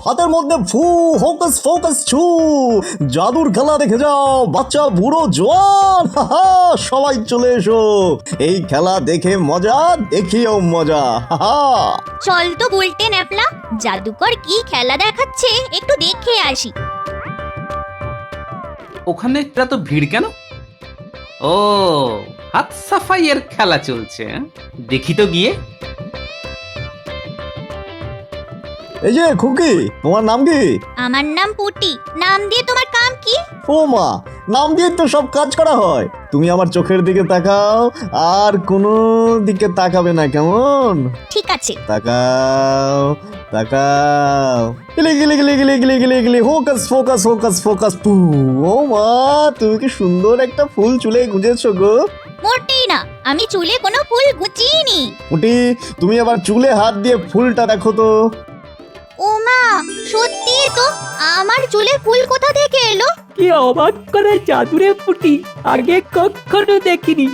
হাতের মধ্যে ফু হোকাস ফোকাস ছু, জাদুর খেলা দেখে যাও বাচ্চা বুড়ো জোয়ান, সবাই চলে এসো, এই খেলা দেখে মজা দেখিও মজা। চল তো বলতে ন্যাপলা, জাদুকর কি খেলা দেখাচ্ছে একটু দেখে আসি। ওখানে তো ভিড় কেন? ও, হাত সাফাইয়ের খেলা চলছে, দেখি তো গিয়ে। এই যে খুকি, তোমার নাম কি? আমার নাম পুটি। নাম দিয়ে তোমার কাম কি? ও মা, নাম দিয়ে তো সব কাজ করা হয়। তুমি আমার চোখের দিকে তাকাও, আর কোনো দিকে তাকাবে না, কেমন? ঠিক আছে। তাকাও তাকাও, গিলি গিলি গিলি গিলি গিলি গিলি গিলি, হোকাস ফোকাস হোকাস ফোকাস পু। ও মা, তুমি কি সুন্দর একটা ফুল চুলে গুঁজেছো গো। মোটেই না, আমি চুলে কোনো ফুল গুছিনি। পুটি, তুমি আবার চুলে হাত দিয়ে ফুলটা দেখো তো। ও মা, সত্যি তো, আমার চুলে ফুল কোথা থেকে এলো? কি অবাক করে জাদুরে পুটি, আগে কখনো দেখিনি।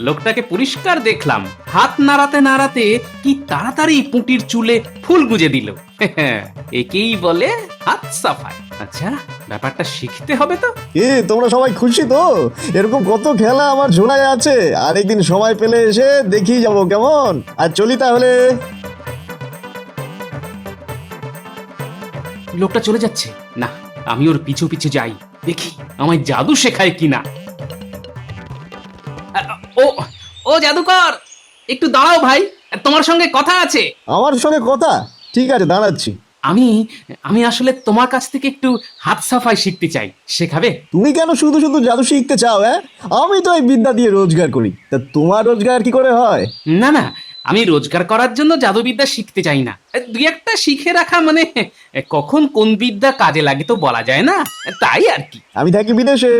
লোকটাকে পরিষ্কার দেখলাম, হাত নাড়াতে নাড়াতে কি তাড়াতাড়ি পুঁটির চুলে ফুল গুজে দিল। একেই বলে হাত সাফাই। আচ্ছা, ব্যাপারটা শিখতে হবে তো। এ, তোমরা সবাই খুশি তো? এরকম কত খেলা আমার ঝোলায় আছে, আর একদিন সময় পেলে এসে দেখিয়ে যাবো, কেমন? আর চলি তাহলে। লোকটা চলে যাচ্ছে, না আমি ওর পিছু পিছু যাই, দেখি আমায় জাদু শেখায় কিনা। ও ও জাদুকর, একটু দাঁড়াও ভাই, তোমার সঙ্গে কথা আছে। আমার সঙ্গে কথা? ঠিক আছে, দাঁড়াচ্ছি। আমি আমি আসলে তোমার কাছ থেকে একটু হাত সাফাই শিখতে চাই, শেখাবে? তুমি কেন শুধু শুধু জাদু শিখতে চাও? আমি তো এই বিদ্যা দিয়ে রোজগার করি, তা তোমার রোজগার কি করে হয়? না না, আমি রোজগার করার জন্য জাদুবিদ্যা শিখতে চাই না। দুই একটা শিখে রাখা মানে কখন কোন বিদ্যা কাজে লাগে তো বলা যায় না, তাই আর কি। আমি থাকি বিদেশে,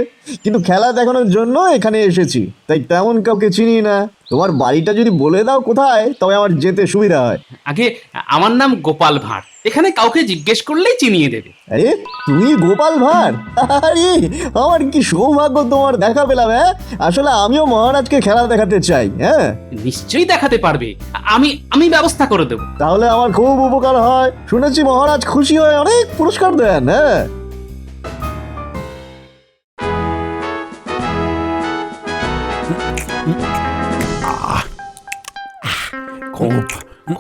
কিন্তু খেলা দেখানোর জন্য এখানে এসেছি, তাই তেমন কাউকে চিনি না। তোমার বাড়িটা যদি বলে দাও কোথায়, তবে আমার যেতে সুবিধা হয়। আগে, আমার নাম গোপাল ভাঁড়, এখানে কাউকে জিজ্ঞেস করলেই চিনিয়ে দেবে। আরে, তুমি গোপাল ভাঁড়? আরে, আমার কি সৌভাগ্য তোমার দেখা পেলাম। আসলে আমিও মহারাজকে খেলা দেখাতে চাই। নিশ্চয়ই দেখাতে পারবে, আমি আমি ব্যবস্থা করে দেবো। তাহলে আমার খুব উপকার হয়। শুনেছি মহারাজ খুশি হয়ে অনেক পুরস্কার দেন। খুব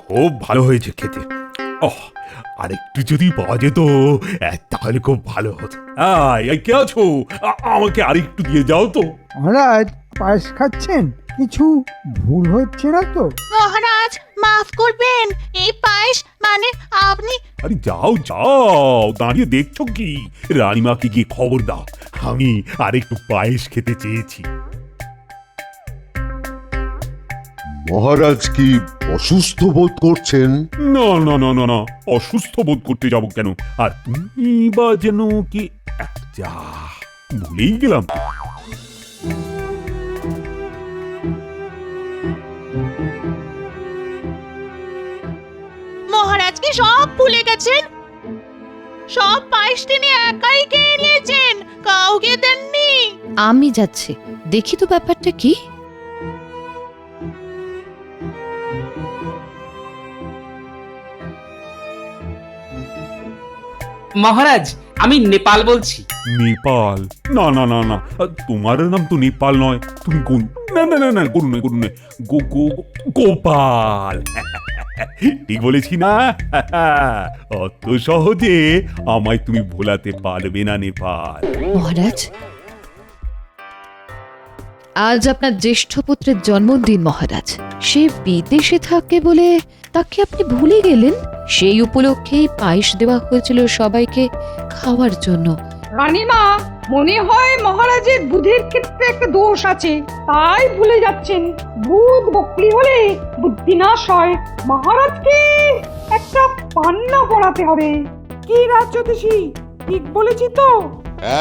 খুব ভালো হয়েছে খেতে। ওহ, আরেকটু যদি পাওয়া যেত তাহলে খুব ভালো হতো। এই কে আছো? আমাকে আরেকটু দিয়ে যাও তো। মহারাজ, পায়েস খাচ্ছেন? কিছু ভুল হচ্ছে না তো? মহারাজ মাফ করবেন, এই পায়েস মানে আপনি। আরে যাও যাও, দাঁড়িয়ে দেখছো কি? রানীমাকে গিয়ে খবর দাও, আমি আরেকটু পায়েস খেতে চেয়েছি। মহারাজ কি অসুস্থ বোধ করছেন? না না না না না, অসুস্থ বোধ করতে যাব কেন? আর তুমি বা যেন কি যা ভুলেই গেলাম। মহারাজ কি সব ভুলে গেছেন? সব পায়েস তিনি একাই খেয়ে নিয়েছেন, কাউকে দেননি। আমি যাচ্ছি, দেখি তো ব্যাপারটা কি। মহারাজ, আমি নেপাল বলছি। নেপাল? না না না না, তোমার নাম তো নেপাল নয়, তুমি কোন? না না না না, গরু নয়, গরু নয়, গোপাল। ঠিক বলেছি না? অত সহজে আমায় তুমি ভোলাতে পারবে না নেপাল। মহারাজ, আজ আপনার জ্যেষ্ঠ পুত্রের জন্মদিন মহারাজ। সে বিদেশে থাকে বলে তাকে আপনি ভুলে গেলেন। সেই উপলক্ষেই পায়েস দেওয়া হয়েছিল সবাইকে খাওয়ার জন্য। রানীমা, মনে হয় মহারাজের বুদ্ধির ক্ষেত্রে একটা দোষ আছে, তাই ভুলে যাচ্ছেন। বুধ বকলি হলে বুদ্ধি নাশ হয়। মহারাজকে একটা পান্না পড়াতে হবে। কি রাজ্যদেশী, ঠিক বলেছি তো?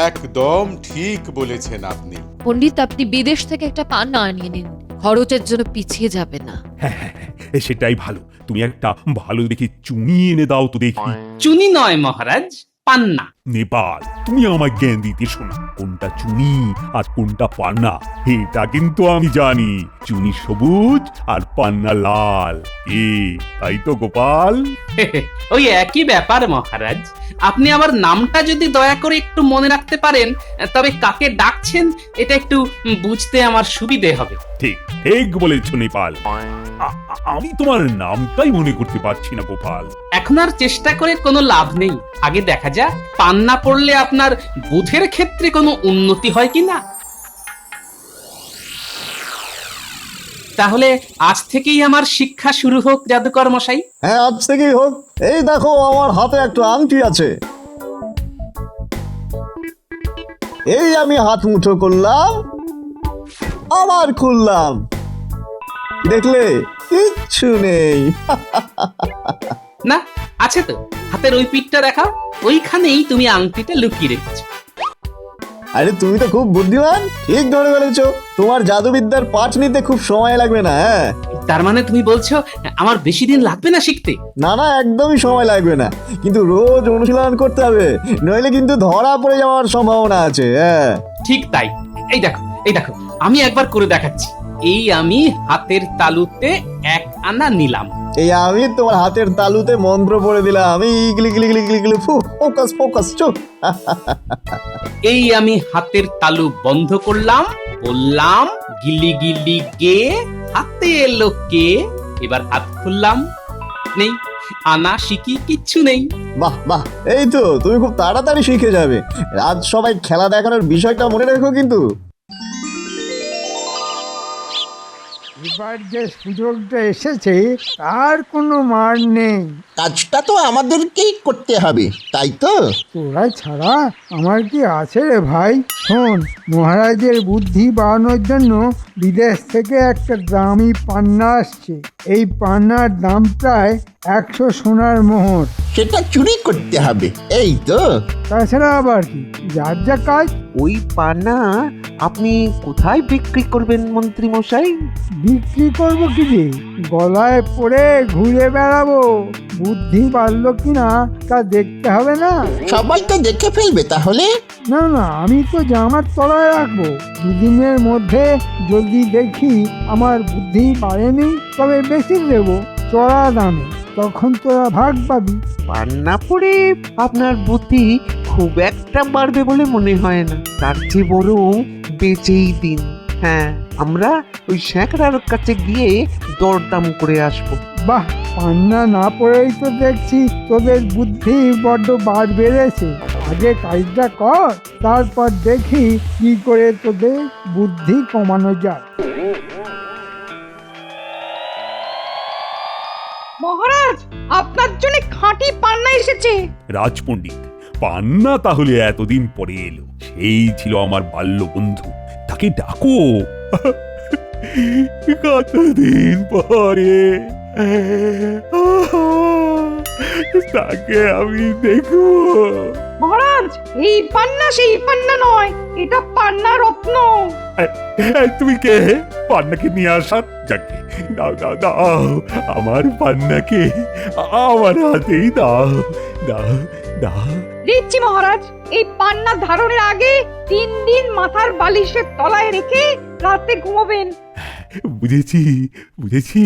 একদম ঠিক বলেছেন আপনি। পণ্ডিত, আপনি বিদেশ থেকে একটা পান্না আনিয়ে নিন, খরচের জন্য পিছিয়ে যাবে না। হ্যাঁ হ্যাঁ, সেটাই ভালো। তুমি একটা ভালো দেখে চুনি এনে দাও তো দেখি। চুনি নয় মহারাজ, পান্না। নেপাল, তুমি আমায় জ্ঞান দিতে শোনো, কোনটা চুনি আর কোনটা পান্না এটা কিন্তু আমি জানি। চুনি সবুজ আর পান্না লাল। তাই তো গোপাল? ওই একই ব্যাপার মহারাজ। আপনি আমার নামটা যদি দয়া করে একটু মনে রাখতে পারেন, তবে কাকে ডাকছেন এটা একটু বুঝতে আমার সুবিধে হবে। ঠিক ঠিক বলেছ নেপাল। আমি তোমার নামটাই মনে করতে পারছি না গোপাল। এখন আর চেষ্টা করে কোনো লাভ নেই, আগে দেখা যাক পান্না পড়লে আপনার বুধের ক্ষেত্রে কোনো উন্নতি হয় কিনা। তাহলে আজ থেকেই আমার শিক্ষা শুরু হোক জাদুকর মশাই। হ্যাঁ, আজ থেকেই হোক। এই দেখো, আমার হাতে একটা আংটি আছে। এই আমি হাত মুঠো করলাম, আবার খুললাম, দেখলে কিচ্ছু নেই। না, আছে তো, হাতের ওই পিঠটা দেখাও, ওইখানেই তুমি আংটিটা লুকিয়ে রেখেছো। আরে তুমি তো খুব বুদ্ধিমান, ঠিক ধরে ফেলেছো। তোমার জাদুবিদ্যার পাঠ নিতে খুব সময় লাগবে না। হ্যাঁ, তার মানে তুমি বলছো আমার বেশি দিন লাগবে না শিখতে? না না, একদমই সময় লাগবে না, কিন্তু রোজ অনুশীলন করতে হবে, নইলে কিন্তু ধরা পড়ে যাওয়ার সম্ভাবনা আছে। হ্যাঁ, ঠিক তাই। এই দেখো, এই দেখো, আমি একবার করে দেখাচ্ছি। এই আমি হাতের তালুতে 1 আনা নিলাম। এই আমি তোমার হাতের তালুতে মন্ত্র পড়ে দিলাম। আমি ইগলি গিলি গিলি গিলি গিলি ফু, ফোকাস ফোকাস, চুপ। এই আমি হাতের তালু বন্ধ করলাম, বললাম গিলি গিলি গে, হাতে এলো কে। এবার হাত খুললাম, নেই, আনা শিখি কিচ্ছু নেই। বাহ বাহ, এই তো তুমি খুব তাড়াতাড়ি শিখে যাবে। আজ সবাই খেলা দেখানোর বিষয়টা মনে রেখো কিন্তু। এবার যে সুযোগটা এসেছে তার কোনো মার নেই। কাজটা তো আমাদেরকেই করতে হবে, তাই তো? তোরা ছাড়া আমার কি আছে রে ভাই? শোন, মহারাজের বুদ্ধি বাড়ানোর জন্য বিদেশ থেকে একটা দামি পান্না আসছে। এই পান্নার দাম প্রায় 100 সোনার মোহর। সেটা চুরি করতে হবে, এই তো? তাছাড়া আবার কি, যার যা কাজ। ওই পানা আপনি কোথায় বিক্রি করবেন মন্ত্রী মশাই? বিক্রি করবো কি যে, গলায় পরে ঘুরে বেড়াবো। বুদ্ধি বাড়লো কিনা তা দেখতে হবে না? সবাই তো দেখে ফেলবে তাহলে। না না, আমি তো জামার তলায় রাখবো। 2 দিনের মধ্যে যদি দেখি আমার বুদ্ধি বাড়েনি, তবে বেশি দেবো চড়া দামে, তখন তোরা ভাগ পাবি। পান্না পড়ে আপনার বুদ্ধি খুব একটা বাড়বে বলে মনে হয় না। তার চেয়ে বরং বেচেই দিন। হ্যাঁ, আমরা ওই স্যাঁকড়ার কাছে গিয়ে দরদাম করে আসবো। বাহ, পান্না না পড়েই তো দেখছি তোদের বুদ্ধি বড্ড বার বেড়েছে। আগে কাজটা কর, তারপর দেখি কি করে তোদের বুদ্ধি কমানো যায়। মহারাজ, আপনার জন্য খাঁটি পান্না এসেছে। রাজপণ্ডিত, পান্না তাহলে এতদিন পরে এলো। সেই ছিল আমার বাল্য বন্ধু, তাকে ডাকো। কতদিন পরে তাকে আমি দেখবো। মহারাজ, এই পান্না সেই পান্না নয়, এটা পান্না রত্ন। তুমি কে? পান্নাকে নিয়ে আসার? যাকে দাও দাও দাও, আমার পান্নাকে আমার হাতেই দাও, দাও দাও। দিচ্ছি মহারাজ। এই পান্না ধারণের আগে 3 দিন মাথার বালিশের তলায় রেখে রাতে ঘুমাবেন। বুঝেছি বুঝেছি।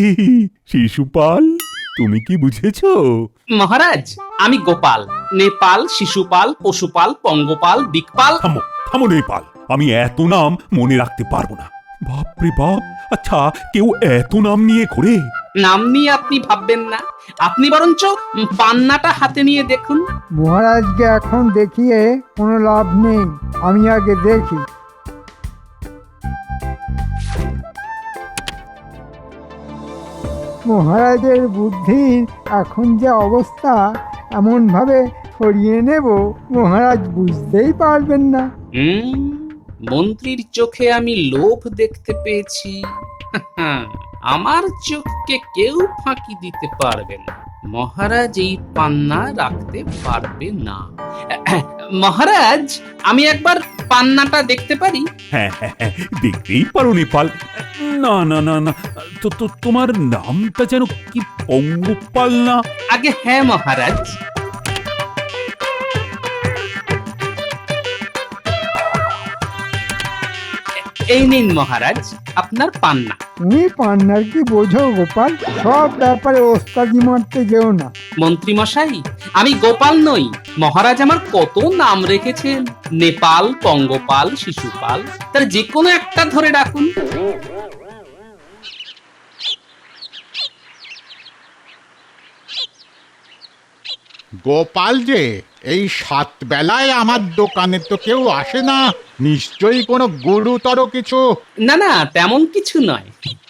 শিশুপাল, তুমি কি বুঝেছো? মহারাজ, আমি গোপাল, নেপাল, শিশুপাল, পশুপাল, পঙ্গপাল, দিকপাল। থামো থামো নেপাল, আমি এত নাম মনে রাখতে পারবো না। বাপরে বাপ, আচ্ছা কেউ এত নাম নিয়ে ঘোরে? নাম নিয়ে আপনি ভাববেন না, আপনি বরঞ্চ পান্নাটা হাতে নিয়ে দেখুন। মহারাজকে এখন দেখিয়ে কোনো লাভ নেই, আমি আগে দেখি। মহারাজের বুদ্ধির এখন যে অবস্থা, এমন ভাবে সরিয়ে নেব মহারাজ বুঝতেই পারবেন না। মন্ত্রীর চোখে আমি লোভ দেখতে পেয়েছি। আমার চোখকে কেউ ফাঁকি দিতে পারবে না। মহারাজ এই পান্না রাখতে পারবে না। মহারাজ, আমি একবার পান্নাটা দেখতে পারি? হ্যাঁ হ্যাঁ হ্যাঁ, দেখতেই পারো নেপাল। না না না না, তো তোমার নামটা যেন কি পঙ্গপাল না? আগে হ্যাঁ মহারাজ। এই নিন মহারাজ আপনার পান্না। তুমি পান্নার কি বোঝো গোপাল? সব ব্যাপারে ওস্তাদি মারতে যেও না। মন্ত্রী মশাই, আমি গোপাল নই, মহারাজ আমার কত নাম রেখেছেন, নেপাল, পঙ্গপাল, শিশুপাল, তার যে কোনো একটা ধরে ডাকুন। গোপাল যে এই 7 বেলায় আমার দোকানে তো কেউ আসে না, নিশ্চয়ই কোনো গুরুতর কিছু। না না, তেমন কিছু নয়,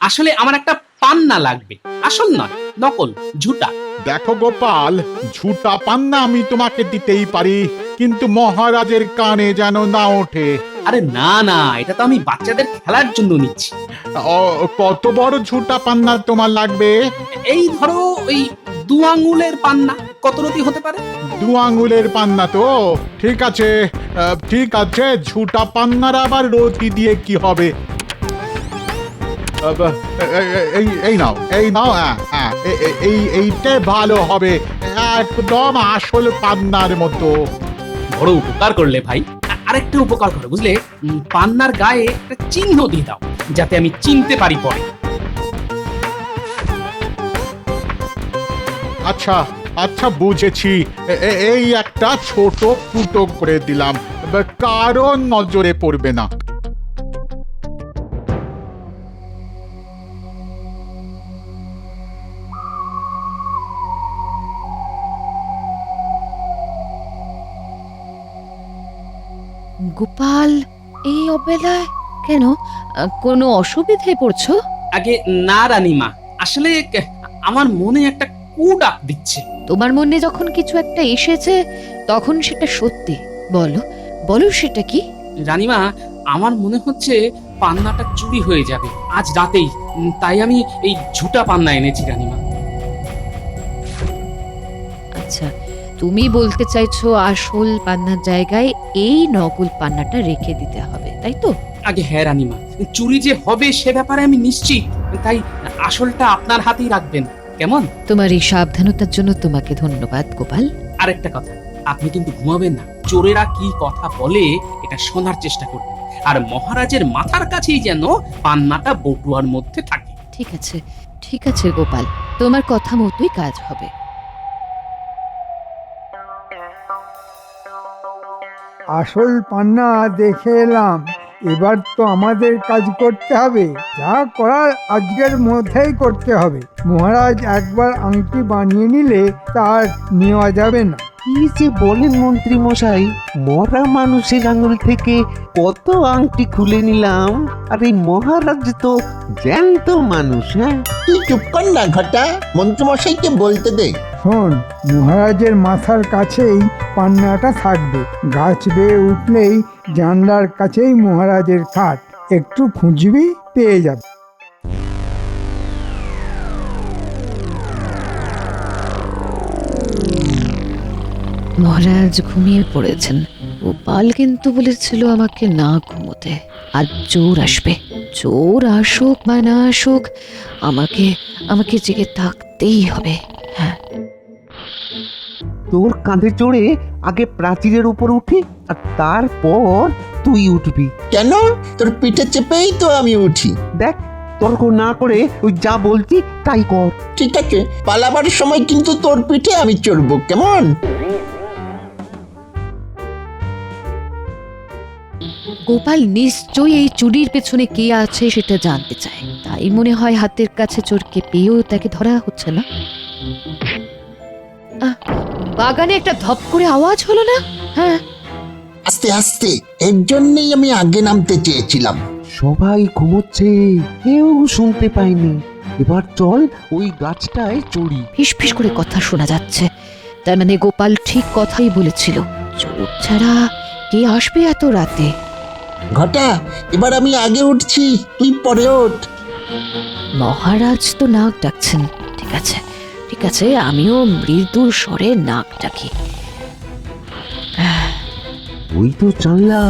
আসলে আমার একটা পান্না লাগবে, আসল নয়, নকল, ঝুটা। দেখো গোপাল, ঝুটা পান্না আমি তোমাকে দিতেই পারি, কিন্তু মহারাজের কানে যেন না ওঠে। আরে না না, এটা তো আমি বাচ্চাদের খেলার জন্য নিচ্ছি। কত বড় ঝুটা পান্না তোমার লাগবে? এই ধরো ওই 2 আঙ্গুলের পান্না, কত রতি হতে পারে? 2 আঙ্গুলের পান্না তো ঠিক আছে, ঠিক আছে। ঝুটা পান্নার আবার রতি দিয়ে কি হবে? এই নাও, এই নাও, এইটা ভালো হবে, একদম আসল পান্নার মতো। বড় উপকার করলে ভাই, আরেকটা উপকার করো বুঝলে, পান্নার গায়ে একটা চিহ্ন দিয়ে দাও, যাতে আমি চিনতে পারি পরে। আচ্ছা আচ্ছা, বুঝেছি। এই একটা ছোট ফুটো করে দিলাম, কারণ নজরে পড়বে না। গোপাল, এই অবেলায় কেন? কোনো অসুবিধায় পড়ছো? আগে না রানীমা, আসলে আমার মনে একটা কু ডাক দিচ্ছে। তোমার মনে যখন কিছু একটা এসেছে তখন সেটা সত্যি। বলো বলো, সেটা কি? রানীমা, আমার মনে হচ্ছে পান্নাটা চুরি হয়ে যাবে আজ রাতেই, তাই আমি এই ঝুটা পান্না এনেছি রানীমা। আচ্ছা, তুমি বলতে চাইছো আসল পান্নার জায়গায় এই নকল পান্নাটা রেখে দিতে হবে, তাই তো? আগে হ্যাঁ রানীমা, চুরি যে হবে সে ব্যাপারে আমি নিশ্চিত, তাই আসলটা আপনার হাতেই রাখবেন, কেমন? তোমার এই সাবধানতার জন্য তোমাকে ধন্যবাদ গোপাল। আরেকটা কথা, আপনি কিন্তু ঘুমাবেন না, চোরেরা কি কথা বলে এটা শোনার চেষ্টা করবেন, আর মহারাজের মাথার কাছেই যেন পান্নাটা বটুয়ার মধ্যে থাকে। ঠিক আছে, ঠিক আছে গোপাল, তোমার কথা মতোই কাজ হবে। আসল পান্না দেখে এলাম, এবার তো আমাদের কাজ করতে হবে। যা করার আজকের মধ্যেই করতে হবে। মহারাজ একবার আংটি বানিয়ে নিলে তার নেওয়া যাবে না। কি যে বলেন মন্ত্রী মশাই, মরা মানুষের আঙুল থেকে কত আংটি খুলে নিলাম, আর এই মহারাজ তো জ্যান্ত মানুষ। হ্যাঁ, তুই চুপ কর না ঘটা, মন্ত্রীমশাইকে বলতে দে। শোন, মহারাজের মাথার কাছেই পান্নাটা থাকবে। গাছ বেয়ে উঠলেই জানলার কাছেই মহারাজের খাট, একটু খুঁজবি পেয়ে যাবে। মহারাজ ঘুমিয়ে পড়েছেন। গোপাল কিন্তু বলেছিল আমাকে না ঘুমোতে। আজ চোর আসবে, চোর আসুক বা না আসুক, আমাকে আমাকে জেগে থাকতেই হবে। হ্যাঁ, তোর কাঁধে চড়ে আগে প্রাচীরের উপর উঠি, আর তারপর তুই উঠবি। কেন? তোর পিঠে চেপেই তো আমি উঠি। দেখ, তর্ক না করে ওই যা বলছি তাই কর। ঠিক আছে, পালাবার সময় কিন্তু তোর পিঠে আমি চড়বো, কেমন? গোপাল নিশ্চয়ই এই চুরির পেছনে কে আছে সেটা জানতে চায়, তাই মনে হয় হাতের কাছে চোরকে পেয়েও তাকে ধরা হচ্ছে না। বাগানে একটা ধপ করে আওয়াজ হলো না? হ্যাঁ, আস্তে আস্তে, এর জন্যই আমি আগে নামতে চেয়েছিলাম। সবাই ঘুমোচ্ছে, কেউ শুনতে পায়নি। এবার চল ওই গাছটায় চড়ি। ফিস ফিস করে কথা শোনা যাচ্ছে, তার মানে গোপাল ঠিক কথাই বলেছিল। চোর ছাড়া কে আসবে এত রাতে? ঘটা, এবার আমি আগে উঠছি, তুই পরে ওঠ। মহারাজ তো নাক ডাকছেন। ঠিক আছে, ঠিক আছে, আমিও মৃদুর স্বরে নাক ডাকি। ওই তো জানলা।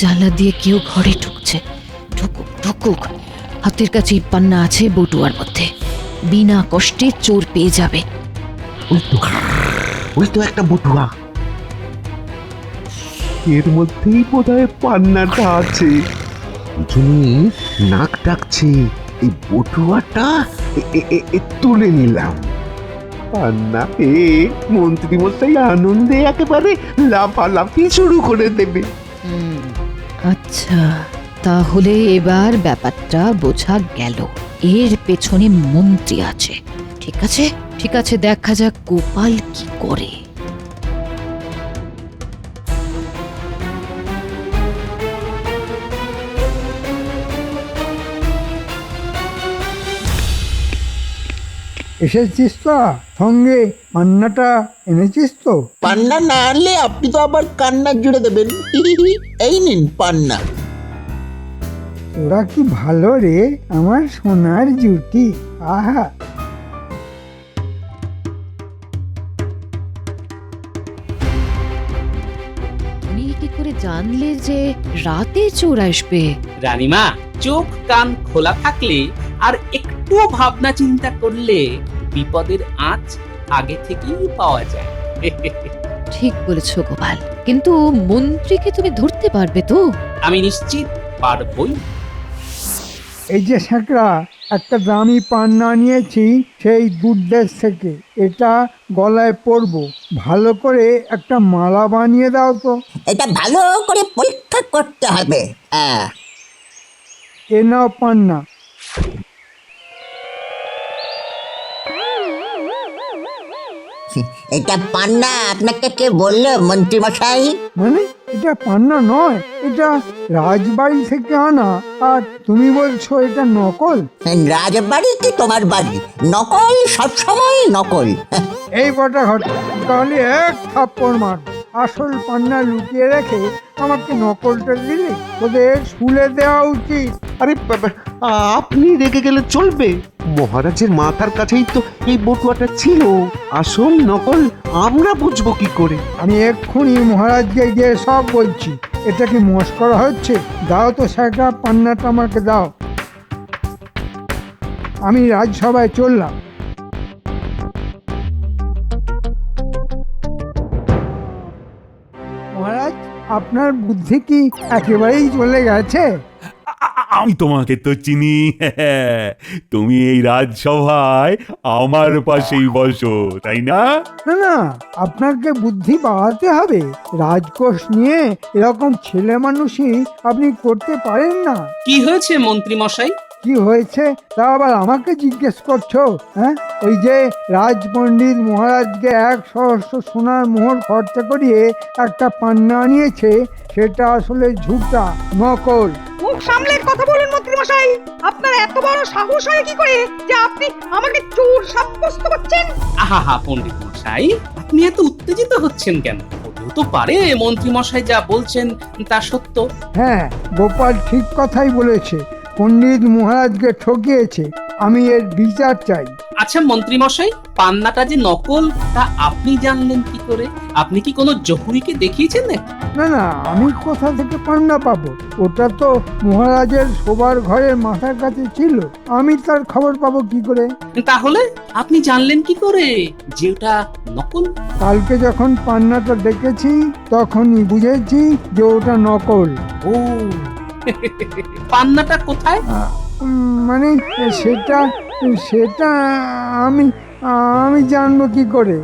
জানলা দিয়ে কেউ ঘরে ঢুকছে। ঢুকুক ঢুকুক, হাতের কাছে পান্না আছে বটুয়ার মধ্যে, বিনা কষ্টে চোর পেয়ে যাবে। ওই তো একটা বটুয়া। এর মধ্যেই বোধহয় পান্নাটা আছে। দুজনে নাক ডাকছে, এই বটুয়াটা তুলে নিলাম। পান্না পেয়ে মন্ত্রী মশাই আনন্দে একেবারে লাফালাফি শুরু করে দেবে। আচ্ছা, তাহলে এবার ব্যাপারটা বোঝা গেল। এর পেছনে মন্ত্রী আছে। ঠিক আছে, ঠিক আছে, দেখা যাক গোপাল কি করে। এসেছিস তো? সঙ্গে পান্নাটা এনেছিস তো? পান্না না আনলে আপনি তো আবার কান্না জুড়ে দেবেন। এই নিন পান্না। তোরা কি ভালো রে আমার সোনার জুটি। আহা, তুমি কি করে জানলে যে রাতে চোর আসবে? রানীমা, চোখ কান খোলা থাকলে আর একটুও ভাবনা চিন্তা করলে বিপদের আঁচ আগে থেকেই পাওয়া যায়। ঠিক বলেছ গোপাল, কিন্তু মন্ত্রীকে তুমি ধরতে পারবে তো? আমি নিশ্চিত পারবই। এই যে স্যাঁকড়া, একটা দামি পান্না নিয়েছি সেই দূরদেশ থেকে। এটা গলায় পরবো। ভালো করে একটা মালা বানিয়ে দাও তো। এটা ভালো করে পরীক্ষা করতে হবে। হ্যাঁ, এ নাও পান্না। এটা পান্না আপনাকে কে বললো মন্ত্রী মশাই? মানে এটা পান্না নয়, এটা রাজবাড়ি থেকে আনা। আর তুমি বলছো এটা নকল? রাজবাড়ি কি তোমার বাড়ি? নকল সবসময় নকল। এই বটা ঘটে, তাহলে এক থাপ্পড় মার। আসল পান্না লুকিয়ে রেখে আমাকে নকলটা দিলে? তোদের শুলে দেওয়া উচিত। আরে বাবা, আপনি রেগে গেলে চলবে? মহারাজের মাথার কাছেই তো এই বটুয়াটা ছিল। আসল নকল আমরা বুঝবো কি করে? আমি এক্ষুনি মহারাজকে গিয়ে সব বলছি। এটা কি মস্করা হচ্ছে? দাও তো সেটা, পান্নাটা আমাকে দাও। আমি রাজসভায় চললাম। মহারাজ, আপনার বুদ্ধি কি একেবারেই চলে গেছে? আমি তোমাকে তো চিনি। তুমি এই রাজসভায় আমার পাশেই বসো, তাই না? না না, আপনাকে বুদ্ধি বাড়াতে হবে। রাজকোষ নিয়ে এরকম ছেলে মানুষই আপনি করতে পারেন না। কি হয়েছে মন্ত্রী মশাই? কি হয়েছে তা আবার আমাকে জিজ্ঞেস করছো? হ্যাঁ, ওই যে রাজপণ্ডিত মহারাজকে 100 সোনার মোহর খরচা করিয়ে একটা পান্না আনিয়েছে, সেটা আসলে ঝুটা, নকল। মুখ সামলে কথা বলুন মন্ত্রী মশাই। আপনার এত বড় সাহস হয় কি করে যে আপনি আমাকে চোর সাব্যস্ত করছেন? আহা পণ্ডিত মশাই, আপনি এত উত্তেজিত হচ্ছেন কেন? হতেও তো পারে মন্ত্রী মশাই যা বলছেন তা সত্য। হ্যাঁ, গোপাল ঠিক কথাই বলেছে। পণ্ডিত মহারাজকে ঠকিয়েছে। আমি এর বিচার চাই। আচ্ছা মন্ত্রী মশাই, পান্নাটা যে নকল তা আপনি জানলেন কি করে? আপনি কি কোনো জহুরিকে দেখিয়েছেন নাকি? না না, আমি কোথা থেকে পান্না পাবো? ওটা তো মহারাজের শোবার ঘরের মাথার কাছে ছিল। আমি তার খবর পাবো কি করে? তাহলে আপনি জানলেন কি করে যে ওটা নকল? কালকে যখন পান্নাটা দেখেছি তখনই বুঝেছি যে ওটা নকল। ও, পান্নাটা কোথায়? মানে সেটা সেটা আমি আমি জানবো কি করে?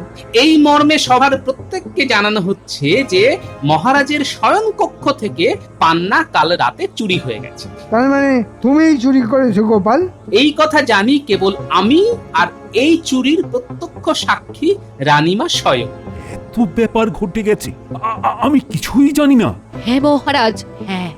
এই মর্মে সবার প্রত্যেককে জানানো হচ্ছে যে মহারাজের শয়নকক্ষ থেকে পান্না কাল রাতে চুরি হয়ে গেছে। তার মানে তুমিই চুরি করেছো গোপাল? এই কথা জানি কেবল আমি, আর এই চুরির প্রত্যক্ষ সাক্ষী রানীমা স্বয়ং। এত ব্যাপার ঘটে গেছে, আমি কিছুই জানি না। হ্যাঁ মহারাজ, হ্যাঁ,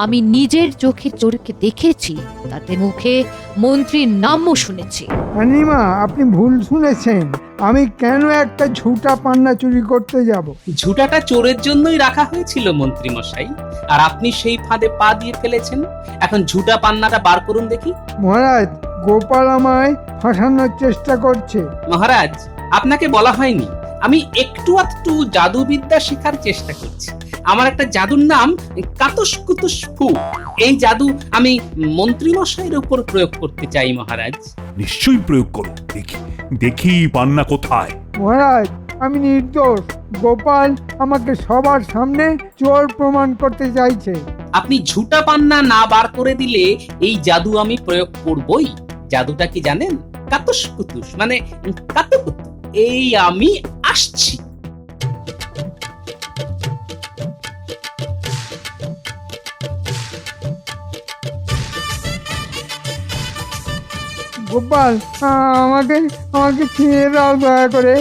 আমি নিজের চোখে চোরকে দেখেছি। তাতে মুখে মন্ত্রীর নামও শুনেছি। রানীমা, আপনি ভুল শুনেছেন। আমি কেন একটা ঝুটা পান্না চুরি করতে যাব? ঝুটাটা চোরের জন্যই রাখা হয়েছিল মন্ত্রী মশাই, আর আপনি সেই ফাঁদে পা দিয়ে ফেলেছেন। এখন ঝুটা পান্নাটা বার করুন দেখি। মহারাজ, গোপাল আমায় ফাঁসানোর চেষ্টা করছে। মহারাজ, আপনাকে বলা হয়নি আমি একটু আধটু জাদুবিদ্যা শেখার চেষ্টা করছি। আমার একটা জাদুর নাম কাতুস কুতুস ফু। এই জাদু আমি মন্ত্রী মশাইয়ের উপর প্রয়োগ করতে চাই মহারাজ। নিশ্চয়ই প্রয়োগ করো, দেখি দেখি পান্না কোথায়। মহারাজ, আমি নির্দোষ। গোপাল আমাকে সবার সামনে চোর প্রমাণ করতে চাইছে। আপনি ঝুটা পান্না না বার করে দিলে এই জাদু আমি প্রয়োগ করবই। জাদুটা কি জানেন? কাতুস কুতুস মানে কাতুকুতু। এই আমি আসছি। গোপাল, আমাকে আমাকে ছেড়ে দাও দয়া করে।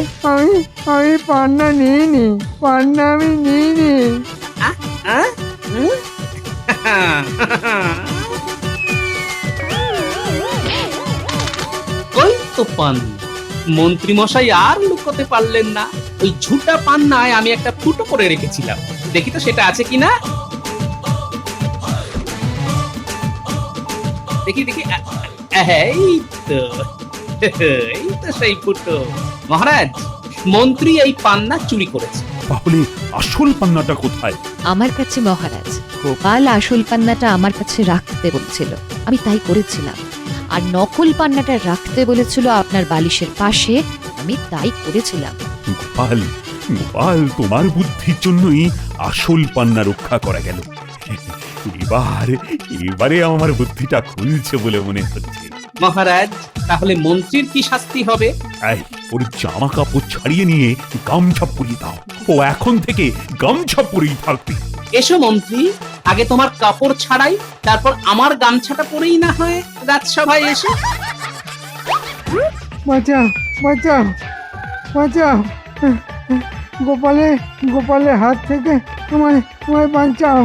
আমি পান্না নিইনি, পান্না আমি নিইনি। ওই তো পান্না। মন্ত্রী মশাই আর লুকোতে পারলেন না। ওই ঝুটা পান্নায় আমি একটা ফুটো করে রেখেছিলাম। দেখি তো সেটা আছে কিনা। দেখি দেখি, এই তো এই তো সেই ফুটো। মহারাজ, মন্ত্রী এই পান্না চুরি করেছে। তাহলে আসল পান্নাটা কোথায়? আমার কাছে মহারাজ। গোপাল আসল পান্নাটা আমার কাছে রাখতে বলছিল, আমি তাই করেছিলাম। আর নকল পান্নাটা রাখতে বলেছিল আপনার বালিশের পাশে, আমি তাই করেছিলাম। গোপাল, গোপাল, তোমার বুদ্ধির জন্যই আসল পান্না রক্ষা করা গেল। এবারে আমার বুদ্ধিটা খুলছে বলে মনে হচ্ছে। মহারাজ, তাহলে মন্ত্রীর কি শাস্তি হবে? এই, ওর জামা কাপড় ছাড়িয়ে নিয়ে গামছা পরিয়ে দাও। ও এখন থেকে গামছা পরেই থাকবে। এসো মন্ত্রী, আগে তোমার কাপড় ছাড়াই, তারপর আমার গামছাটা পরেই না হয় রাজসভায় এসে। বাঁচাও, বাঁচাও, বাঁচাও। গোপালের হাত থেকে তোমায় বাঁচাও।